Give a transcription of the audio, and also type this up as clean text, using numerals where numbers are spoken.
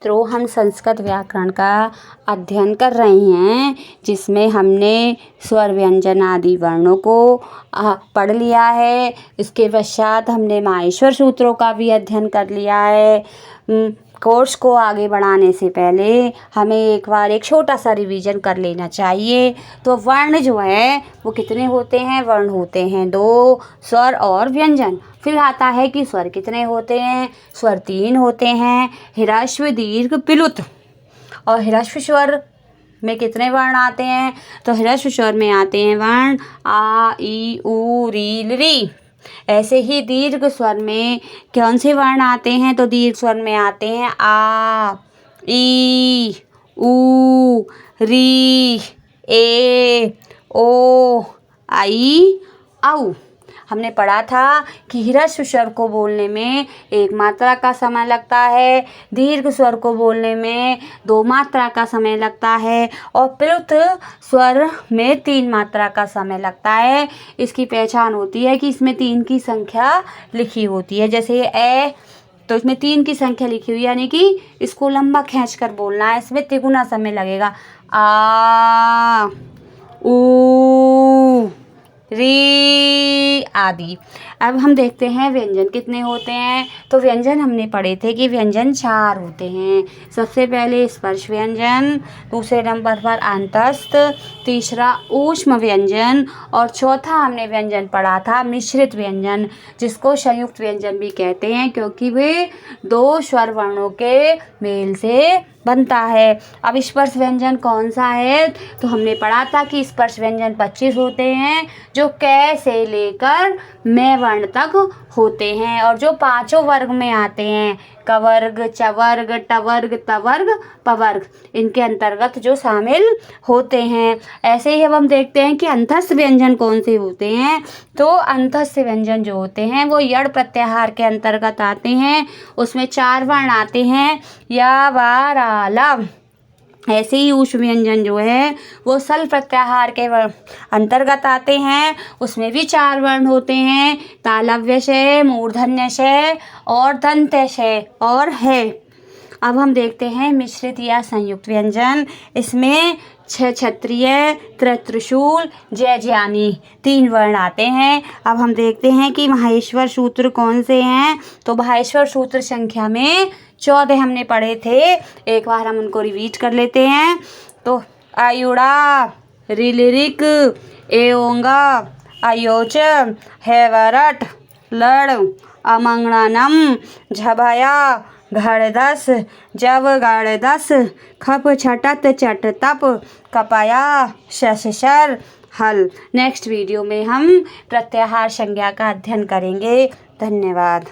तो हम संस्कृत व्याकरण का अध्ययन कर रहे हैं, जिसमें हमने स्वर व्यंजन आदि वर्णों को पढ़ लिया है। इसके पश्चात हमने माहेश्वर सूत्रों का भी अध्ययन कर लिया है। कोर्स को आगे बढ़ाने से पहले हमें एक बार एक छोटा सा रिवीजन कर लेना चाहिए। तो वर्ण जो है वो कितने होते हैं? वर्ण होते हैं 2, स्वर और व्यंजन। फिर आता है कि स्वर कितने होते हैं? स्वर 3 होते हैं, ह्रस्व दीर्घ प्लुत। और ह्रस्व स्वर में कितने वर्ण आते हैं? तो ह्रस्व स्वर में आते हैं वर्ण आ, ई, ऊ, री, री। ऐसे ही दीर्घ स्वर में कौन से वर्ण आते हैं? तो दीर्घ स्वर में आते हैं आ, ई, ऊ, री, ए, ओ, आई, औ। हमने पढ़ा था कि ह्रस्व स्वर को बोलने में 1 मात्रा का समय लगता है, दीर्घ स्वर को बोलने में 2 मात्रा का समय लगता है और प्लुत स्वर में 3 मात्रा का समय लगता है। इसकी पहचान होती है कि इसमें 3 की संख्या लिखी होती है। जैसे ए, तो इसमें 3 की संख्या लिखी हुई, यानी कि इसको लंबा खींच कर बोलना है। इसमें तिगुना समय लगेगा। आ, ऊ, री आदि। अब हम देखते हैं व्यंजन कितने होते हैं। तो व्यंजन हमने पढ़े थे कि व्यंजन 4 होते हैं। सबसे पहले स्पर्श व्यंजन, दूसरे नंबर पर अंतस्थ, तीसरा ऊष्म व्यंजन और चौथा हमने व्यंजन पढ़ा था मिश्रित व्यंजन, जिसको संयुक्त व्यंजन भी कहते हैं, क्योंकि वे 2 स्वर वर्णों के मेल से बनता है। अब स्पर्श व्यंजन कौन सा है? तो हमने पढ़ा था कि स्पर्श व्यंजन 25 होते हैं, जो क से लेकर मैं वर्ण तक होते हैं और जो 5 वर्ग में आते हैं, कवर्ग, चवर्ग, टवर्ग, तवर्ग, पवर्ग, इनके अंतर्गत जो शामिल होते हैं। ऐसे ही अब हम देखते हैं कि अंतस्थ व्यंजन कौन से होते हैं। तो अंतस्थ व्यंजन जो होते हैं वो यड़ प्रत्याहार के अंतर्गत आते हैं। उसमें 4 वर्ण आते हैं, या, वा, रा, ला। ऐसे ही ऊष्म व्यंजन जो है वो सल प्रत्याहार के अंतर्गत आते हैं। उसमें भी 4 वर्ण होते हैं, तालव्य शय, मूर्धन्य शय और दंत्य शय और है। अब हम देखते हैं मिश्रित या संयुक्त व्यंजन। इसमें क्षत्रिय, त्रिशूल, जयज्ञानी 3 वर्ण आते हैं। अब हम देखते हैं कि माहेश्वर सूत्र कौन से हैं। तो माहेश्वर सूत्र संख्या में 14 हमने पढ़े थे। एक बार हम उनको रिवीट कर लेते हैं। तो आयुड़ा, रिलिरिक, एओंगा, अयोच, हैवरट, लड़, अमंगणनम, झभया, घड़दस, जव गड़दस, खप छटत चट तप, कपया, शशर, हल। नेक्स्ट वीडियो में हम प्रत्याहार संज्ञा का अध्ययन करेंगे। धन्यवाद।